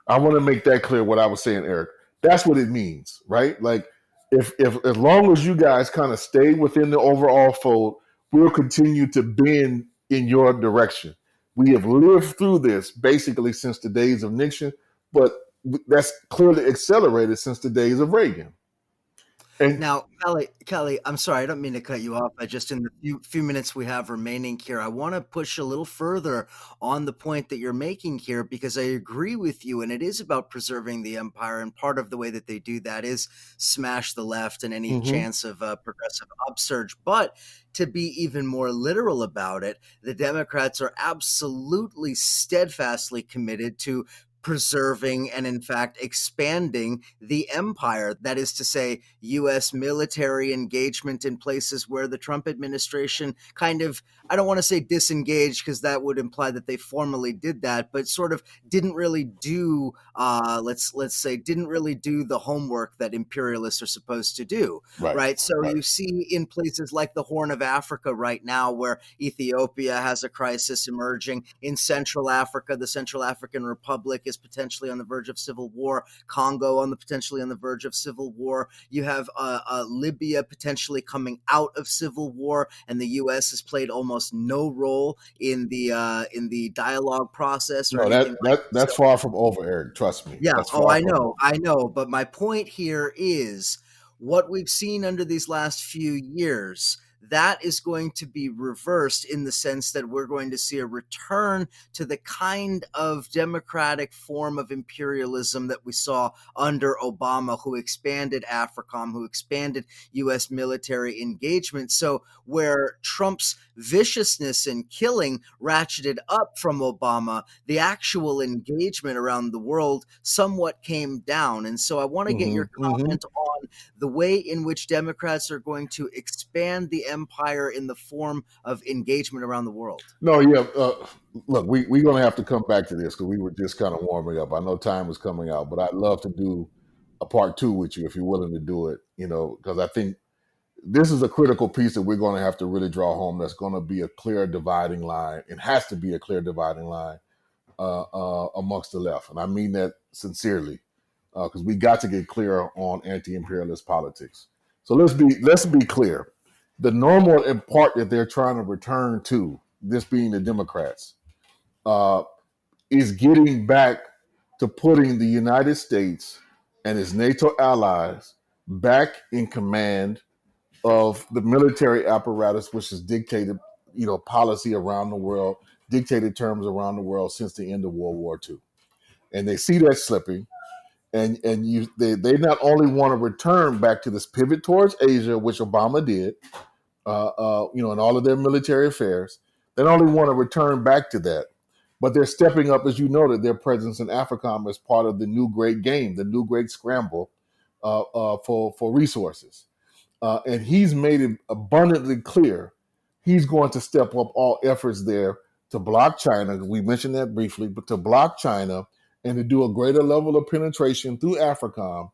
I want to make that clear what I was saying, Eric. That's what it means, right? Like, if as long as you guys kind of stay within the overall fold, we'll continue to bend in your direction. We have lived through this basically since the days of Nixon, but that's clearly accelerated since the days of Reagan. And Now, Kelly, I'm sorry, I don't mean to cut you off. I just in the few minutes we have remaining here, I want to push a little further on the point that you're making here because I agree with you, and it is about preserving the empire. And part of the way that they do that is smash the left and any hmm chance of progressive upsurge. But to be even more literal about it, the Democrats are absolutely steadfastly committed to preserving and in fact expanding the empire. That is to say, US military engagement in places where the Trump administration kind of, I don't want to say disengaged because that would imply that they formally did that, but sort of didn't really do let's say didn't really do the homework that imperialists are supposed to do, right, right? So right. you see in places like the Horn of Africa right now where Ethiopia has a crisis emerging. In Central Africa, the Central African Republic is potentially on the verge of civil war. Congo potentially on the verge of civil war. You have Libya potentially coming out of civil war, and the U.S. has played almost no role in the dialogue process or No, anything like that. that's So far from over, Eric. Trust me, yeah. that's Oh, far from over. I know. But my point here is what we've seen under these last few years. That is going to be reversed in the sense that we're going to see a return to the kind of democratic form of imperialism that we saw under Obama, who expanded AFRICOM, who expanded U.S. military engagement. So, where Trump's viciousness and killing ratcheted up from Obama, the actual engagement around the world somewhat came down. And so I want to get hmm your hmm comment on the way in which Democrats are going to expand the empire in the form of engagement around the world. No, yeah. Look, we're going to have to come back to this because we were just kind of warming up. I know time is coming out, but I'd love to do a part two with you if you're willing to do it. Because I think this is a critical piece that we're going to have to really draw home. That's going to be a clear dividing line. It has to be a clear dividing line amongst the left, and I mean that sincerely, because we got to get clear on anti-imperialist politics. So let's be clear. The normal part that they're trying to return to, this being the Democrats, uh, is getting back to putting the United States and its NATO allies back in command of the military apparatus, which has dictated, policy around the world, dictated terms around the world since the end of World War II. And they see that slipping, they not only want to return back to this pivot towards Asia, which Obama did, in all of their military affairs. They don't only want to return back to that, but they're stepping up, as you noted, their presence in AFRICOM as part of the new great game, the new great scramble for resources. And he's made it abundantly clear he's going to step up all efforts there to block China. We mentioned that briefly, but to block China and to do a greater level of penetration through AFRICOM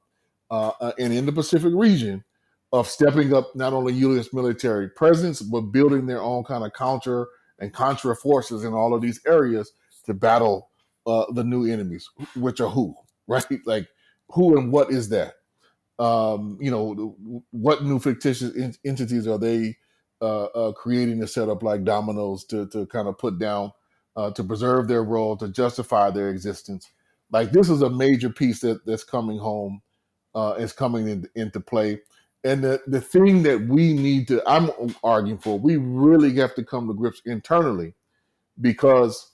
and in the Pacific region of stepping up not only U.S. military presence, but building their own kind of counter and contra forces in all of these areas to battle the new enemies, which are who, right? Like who and what is that? What new fictitious entities are they creating to set up like dominoes to kind of put down, to preserve their role, to justify their existence? Like this is a major piece that's coming home, is coming into play. And the thing that I'm arguing for, we really have to come to grips internally because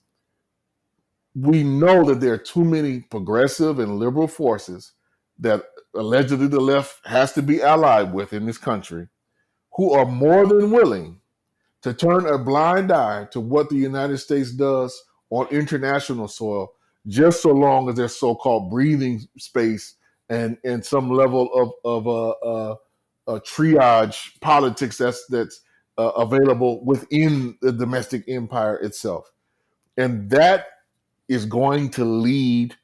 we know that there are too many progressive and liberal forces that allegedly the left has to be allied with in this country who are more than willing to turn a blind eye to what the United States does on international soil, just so long as there's so-called breathing space and some level of triage politics that's available within the domestic empire itself. And that is going to lead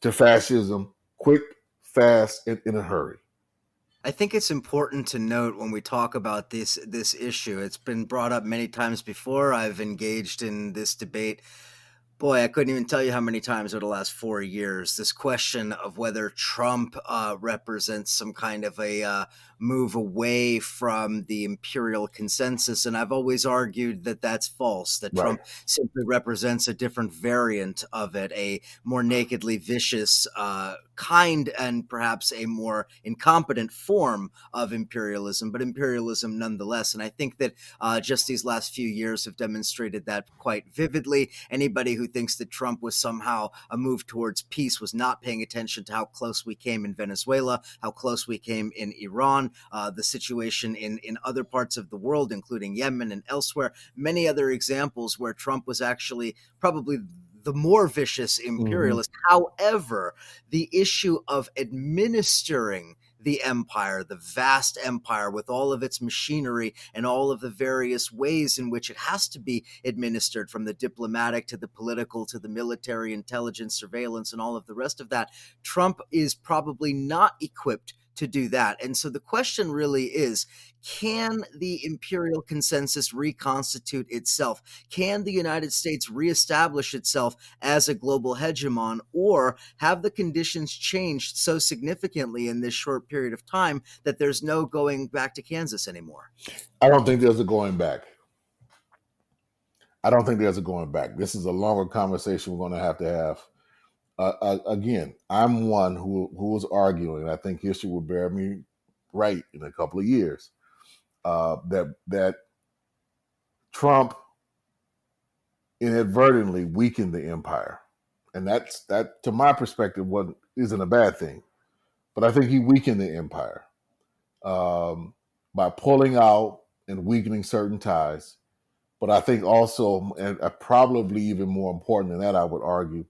to fascism quick, fast, and in a hurry. I think it's important to note when we talk about this issue. It's been brought up many times before. I've engaged in this debate Boy, I couldn't even tell you how many times over the last 4 years this question of whether Trump represents some kind of a move away from the imperial consensus. And I've always argued that that's false, that Right. Trump simply represents a different variant of it, a more nakedly vicious kind and perhaps a more incompetent form of imperialism, but imperialism nonetheless. And I think that just these last few years have demonstrated that quite vividly. Anybody who thinks that Trump was somehow a move towards peace was not paying attention to how close we came in Venezuela, how close we came in Iran, the situation in other parts of the world, including Yemen and elsewhere, many other examples where Trump was actually probably the more vicious Mm-hmm. imperialist. However, the issue of administering the empire, the vast empire with all of its machinery and all of the various ways in which it has to be administered, from the diplomatic to the political to the military, intelligence, surveillance, and all of the rest of that. Trump is probably not equipped to do that. And so the question really is, can the imperial consensus reconstitute itself? Can the United States reestablish itself as a global hegemon, or have the conditions changed so significantly in this short period of time that there's no going back to Kansas anymore? I don't think there's a going back. I don't think there's a going back. This is a longer conversation we're going to have. Again, I'm one who was arguing, and I think history will bear me right in a couple of years, that Trump inadvertently weakened the empire, and that, to my perspective, isn't a bad thing. But I think he weakened the empire by pulling out and weakening certain ties. But I think also, and probably even more important than that, I would argue,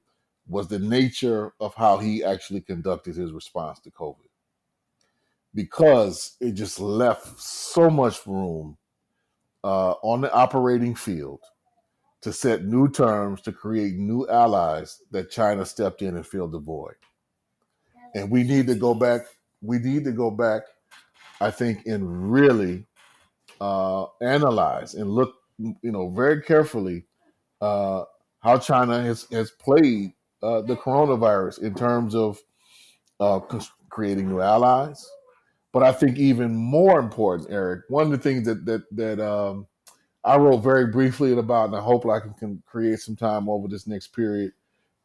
was the nature of how he actually conducted his response to COVID. Because it just left so much room on the operating field to set new terms, to create new allies that China stepped in and filled the void. And we need to go back. We need to go back, I think, and really analyze and look, very carefully how China has played the coronavirus in terms of creating new allies. But I think even more important, Eric, one of the things that I wrote very briefly about, and I hope I can create some time over this next period,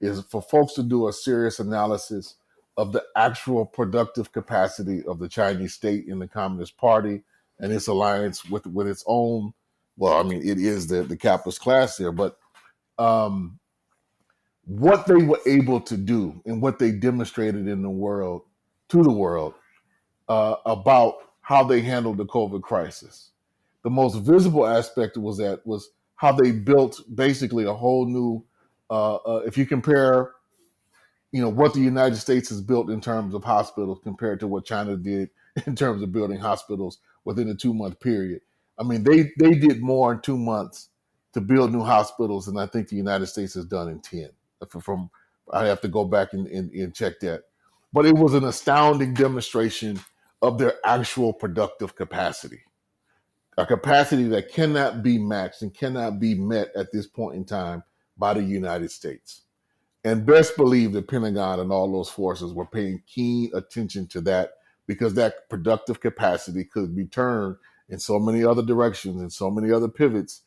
is for folks to do a serious analysis of the actual productive capacity of the Chinese state and the Communist Party and its alliance with its own. Well, I mean, it is the capitalist class here, but what they were able to do and what they demonstrated in the world to the world about how they handled the COVID crisis. The most visible aspect was how they built basically a whole new. If you compare, what the United States has built in terms of hospitals compared to what China did in terms of building hospitals within a 2-month period. I mean, they did more in 2 months to build new hospitals than I think the United States has done in 10. From I have to go back and check that, but it was an astounding demonstration of their actual productive capacity, a capacity that cannot be matched and cannot be met at this point in time by the United States. And best believe the Pentagon and all those forces were paying keen attention to that, because that productive capacity could be turned in so many other directions and so many other pivots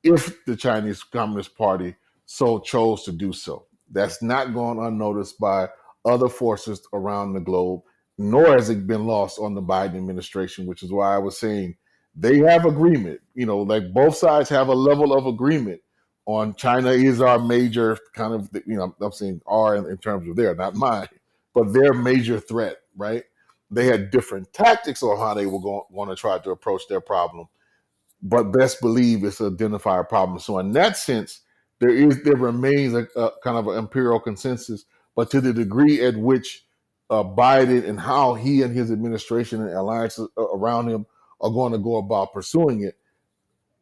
if the Chinese Communist Party so chose to do so. That's not gone unnoticed by other forces around the globe, nor has it been lost on the Biden administration, which is why I was saying they have agreement. Like both sides have a level of agreement on China is our major kind of, I'm saying our in terms of their, not mine, but their major threat, right? They had different tactics on how they were going to try to approach their problem, but best believe it's an identified problem. So in that sense, there remains a kind of an imperial consensus, but to the degree at which Biden and how he and his administration and alliances around him are going to go about pursuing it,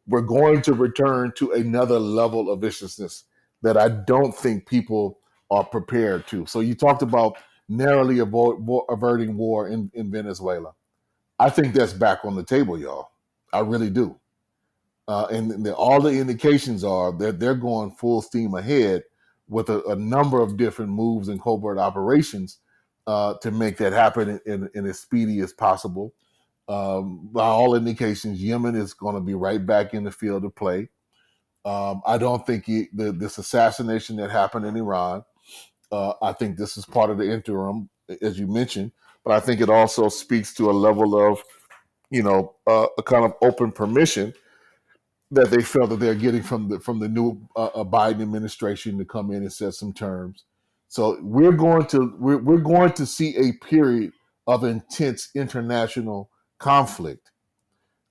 we're going to return to another level of viciousness that I don't think people are prepared to. So you talked about narrowly averting war in Venezuela. I think that's back on the table, y'all. I really do. And all the indications are that they're going full steam ahead with a number of different moves and covert operations to make that happen in as speedy as possible. By all indications, Yemen is going to be right back in the field of play. I don't think this assassination that happened in Iran, I think this is part of the interim, as you mentioned, but I think it also speaks to a level of, a kind of open permission that they felt that they're getting from the new Biden administration to come in and set some terms. So we're going to see a period of intense international conflict,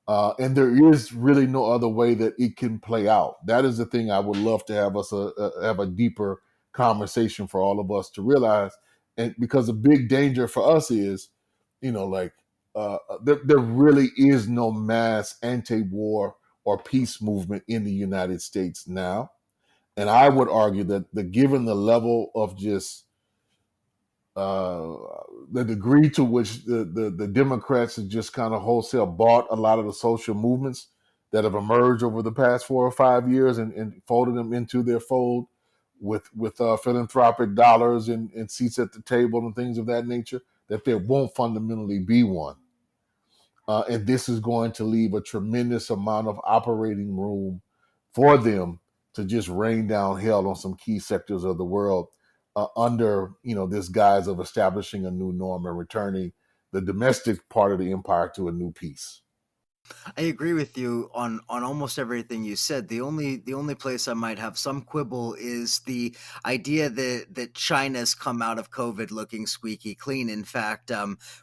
and there is really no other way that it can play out. That is the thing I would love to have us have a deeper conversation for all of us to realize, and because the big danger for us is, like there really is no mass anti-war or peace movement in the United States now, and I would argue that given the level of just uh, the degree to which the Democrats have just kind of wholesale bought a lot of the social movements that have emerged over the past 4 or 5 years and folded them into their fold with philanthropic dollars and seats at the table and things of that nature, that there won't fundamentally be one. And this is going to leave a tremendous amount of operating room for them to just rain down hell on some key sectors of the world, under this guise of establishing a new norm and returning the domestic part of the empire to a new peace. I agree with you on almost everything you said. The only place I might have some quibble is the idea that China's come out of COVID looking squeaky clean. In fact,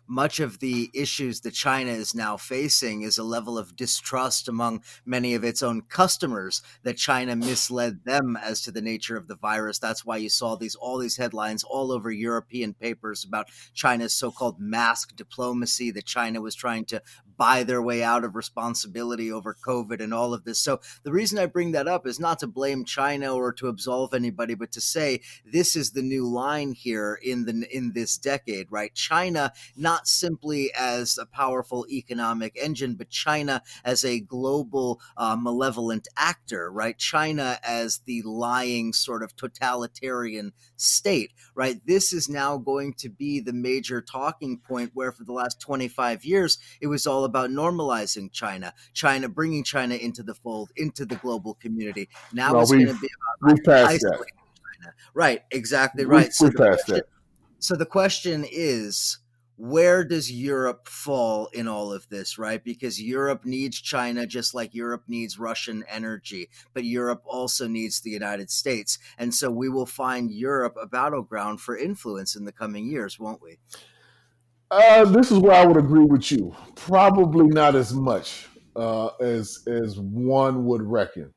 much of the issues that China is now facing is a level of distrust among many of its own customers that China misled them as to the nature of the virus. That's why you saw all these headlines all over European papers about China's so-called mask diplomacy, that China was trying to buy their way out of responsibility over COVID and all of this. So the reason I bring that up is not to blame China or to absolve anybody, but to say this is the new line here in this decade, right? China not simply as a powerful economic engine, but China as a global malevolent actor, right? China as the lying sort of totalitarian state, right? This is now going to be the major talking point where for the last 25 years, it was all about normalizing China, bringing China into the fold, into the global community. Now No, it's going we've to be about we've passed that. isolating China. Right, exactly We've right. So we've the passed question that. so the question is, where does Europe fall in all of this, right? Because Europe needs China just like Europe needs Russian energy, but Europe also needs the United States. And so we will find Europe a battleground for influence in the coming years, won't we? This is where I would agree with you. Probably not as much as one would reckon,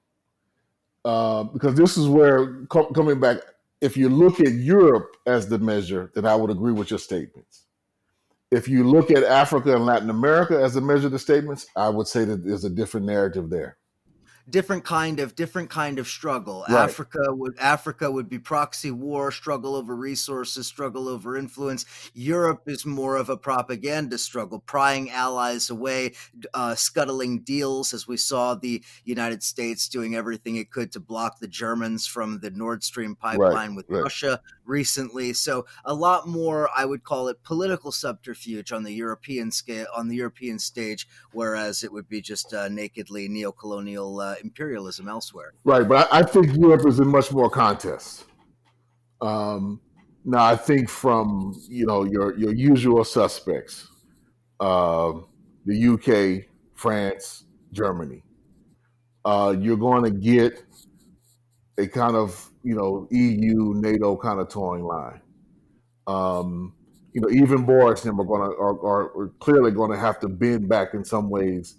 because this is where coming back. If you look at Europe as the measure, then I would agree with your statements. If you look at Africa and Latin America as the measure of the statements, I would say that there's a different narrative there. Different kind of struggle. Right. Africa would be proxy war, struggle over resources, struggle over influence. Europe is more of a propaganda struggle, prying allies away, scuttling deals, as we saw the United States doing everything it could to block the Germans from the Nord Stream Right. pipeline with Right. Russia recently. So a lot more, I would call it, political subterfuge on the European scale, on the European stage, whereas it would be just nakedly neo-colonial imperialism elsewhere. Right. But I think Europe is in much more contest. Um, Now, I think from your usual suspects, the UK, France, Germany, you're going to get a kind of EU NATO kind of towing line. Um, even Boris and them are clearly going to have to bend back in some ways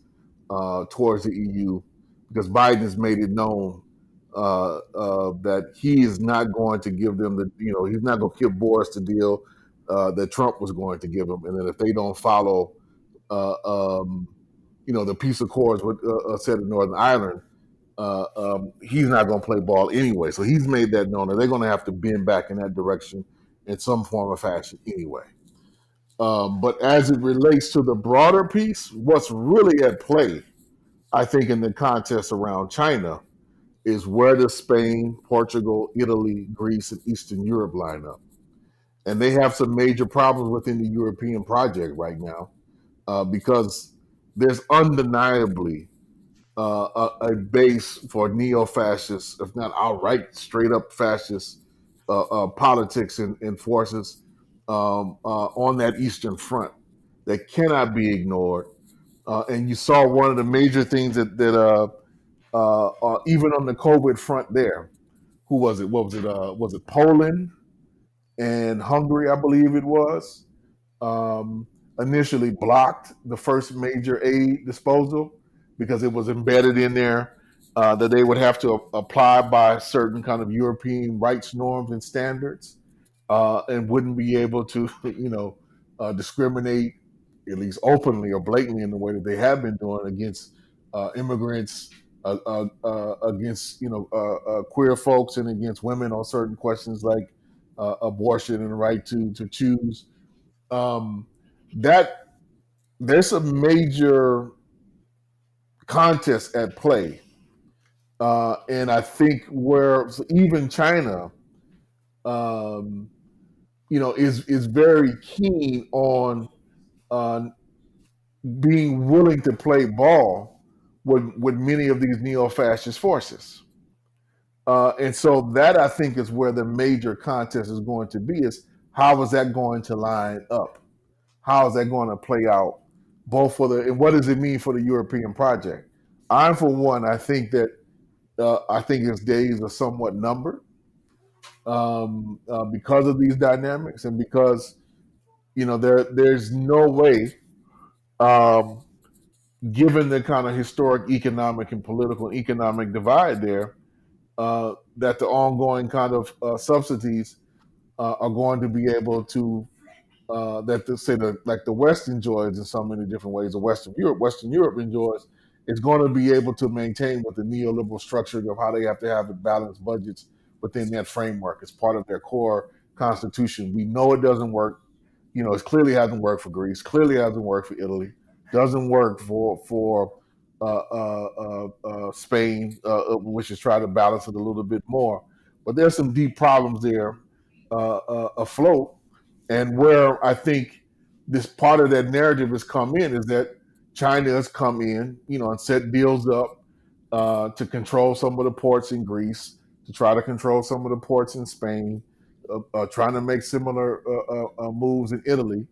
towards the EU, because Biden has made it known that he is not going to give them he's not going to give Boris the deal that Trump was going to give them, and then if they don't follow, uh, um, the peace accords with said in Northern Ireland, he's not going to play ball anyway. So he's made that known, and they're going to have to bend back in that direction in some form or fashion anyway. But as it relates to the broader piece, what's really at play, I think, in the contest around China is where does Spain, Portugal, Italy, Greece, and Eastern Europe line up? And they have some major problems within the European project right now because there's undeniably a base for neo-fascist, if not outright straight up fascist politics and forces on that Eastern Front that cannot be ignored. And you saw one of the major things that even on the COVID front there, who was it? What was it? Was it Poland and Hungary? I believe it was um, initially blocked the first major aid disposal because it was embedded in there that they would have to apply by certain kind of European rights norms and standards, and wouldn't be able to, discriminate at least openly or blatantly in the way that they have been doing against immigrants, against queer folks, and against women on certain questions like abortion and the right to choose that there's a major contest at play, and I think where even China, um, is very keen on uh, being willing to play ball with many of these neo-fascist forces, and so that I think is where the major contest is going to be: is how is that going to line up? How is that going to play out, both for the and what does it mean for the European project? I, for one, I think its days are somewhat numbered because of these dynamics and because there's no way, um, given the kind of historic economic and political and economic divide there, that the ongoing kind of subsidies are going to be able to that the say the like the West enjoys in so many different ways, or Western Europe enjoys, is going to be able to maintain with the neoliberal structure of how they have to have balanced budgets within that framework. It's part of their core constitution. We know it doesn't work. It clearly hasn't worked for Greece. Clearly hasn't worked for Italy. Doesn't work for Spain, which is trying to balance it a little bit more. But there's some deep problems there afloat, and where I think this part of that narrative has come in is that China has come in, and set deals up to control some of the ports in Greece, to try to control some of the ports in Spain, trying to make similar moves in Italy.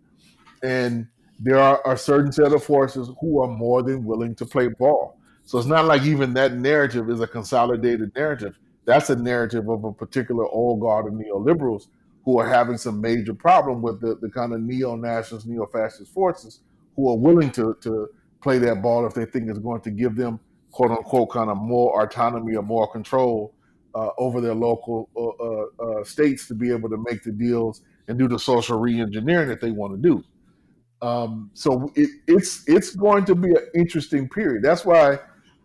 And there are a certain set of forces who are more than willing to play ball. So it's not like even that narrative is a consolidated narrative. That's a narrative of a particular old guard of neoliberals who are having some major problem with the kind of neo-nationalist, neo-fascist forces who are willing to play that ball if they think it's going to give them, quote unquote, kind of more autonomy or more control over their local states to be able to make the deals and do the social re-engineering that they want to do. So it's going to be an interesting period. That's why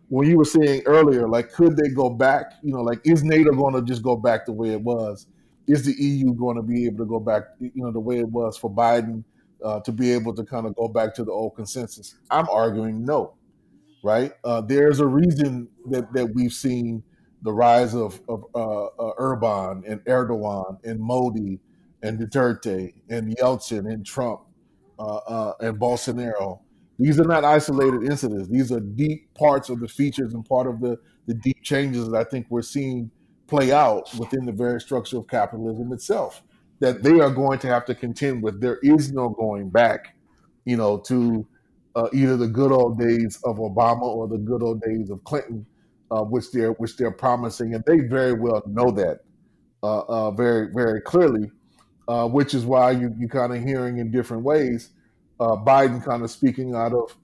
when you were saying earlier, like, could they go back? Like, is NATO going to just go back the way it was? Is the EU going to be able to go back, the way it was for Biden to be able to kind of go back to the old consensus? I'm arguing no, right? There's a reason that we've seen the rise of Erdogan and Erdogan and Modi and Duterte and Yeltsin and Trump and Bolsonaro. These are not isolated incidents. These are deep parts of the features and part of the deep changes that I think we're seeing play out within the very structure of capitalism itself that they are going to have to contend with. There is no going back, to either the good old days of Obama or the good old days of Clinton, which they're promising, and they very well know that very very clearly, which is why you kind of hearing in different ways Biden kind of speaking out of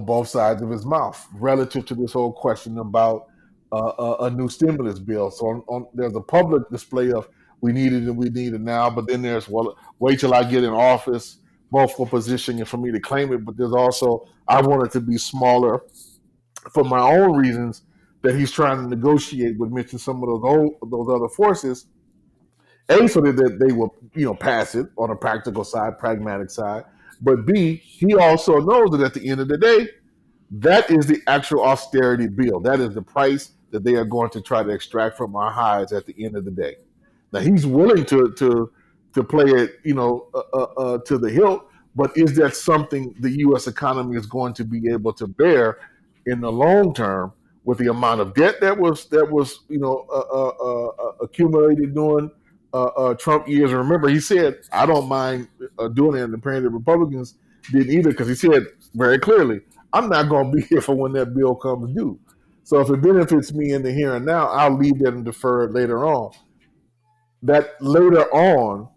both sides of his mouth relative to this whole question about a new stimulus bill. So there's a public display of we need it and we need it now, but then there's, well, wait till I get in office, both for positioning and for me to claim it. But there's also, I want it to be smaller for my own reasons that he's trying to negotiate with mention some of those other forces, a, so that they will, pass it on a practical side, pragmatic side. But B, he also knows that at the end of the day, that is the actual austerity bill. That is the price that they are going to try to extract from our hides at the end of the day. Now he's willing to play it, to the hilt, but is that something the U.S. economy is going to be able to bear in the long term with the amount of debt that was accumulated during Trump years? And remember, he said, "I don't mind doing it," and apparently the Republicans didn't either, because he said very clearly, "I'm not going to be here for when that bill comes due. So if it benefits me in the here and now, I'll leave that and defer it later on." That later on,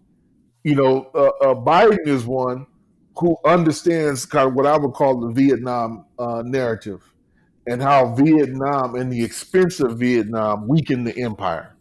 Biden is one who understands kind of what I would call the Vietnam narrative, and how Vietnam and the expense of Vietnam weakened the empire.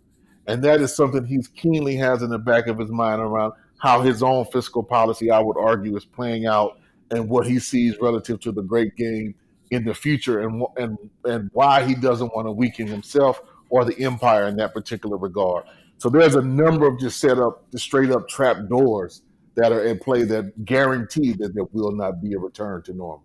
And that is something he keenly has in the back of his mind around how his own fiscal policy, I would argue, is playing out, and what he sees relative to the great game in the future, and why he doesn't want to weaken himself or the empire in that particular regard. So there's a number of just straight up trap doors that are in play that guarantee that there will not be a return to normal.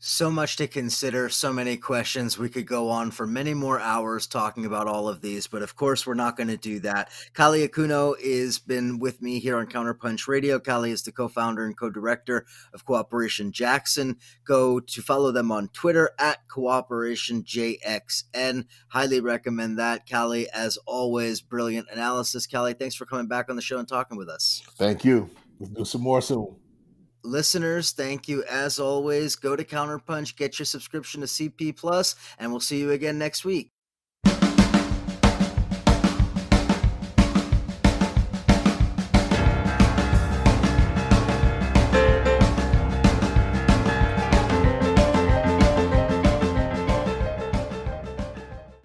So much to consider, so many questions. We could go on for many more hours talking about all of these, but of course we're not going to do that. Kali Akuno has been with me here on CounterPunch Radio. Kali is the co-founder and co-director of Cooperation Jackson. Go to follow them on Twitter at CooperationJXN. Highly recommend that. Kali, as always, brilliant analysis. Kali, thanks for coming back on the show and talking with us. Thank you. We'll do some more soon. Listeners, thank you as always. Go to CounterPunch, get your subscription to CP Plus, and we'll see you again next week.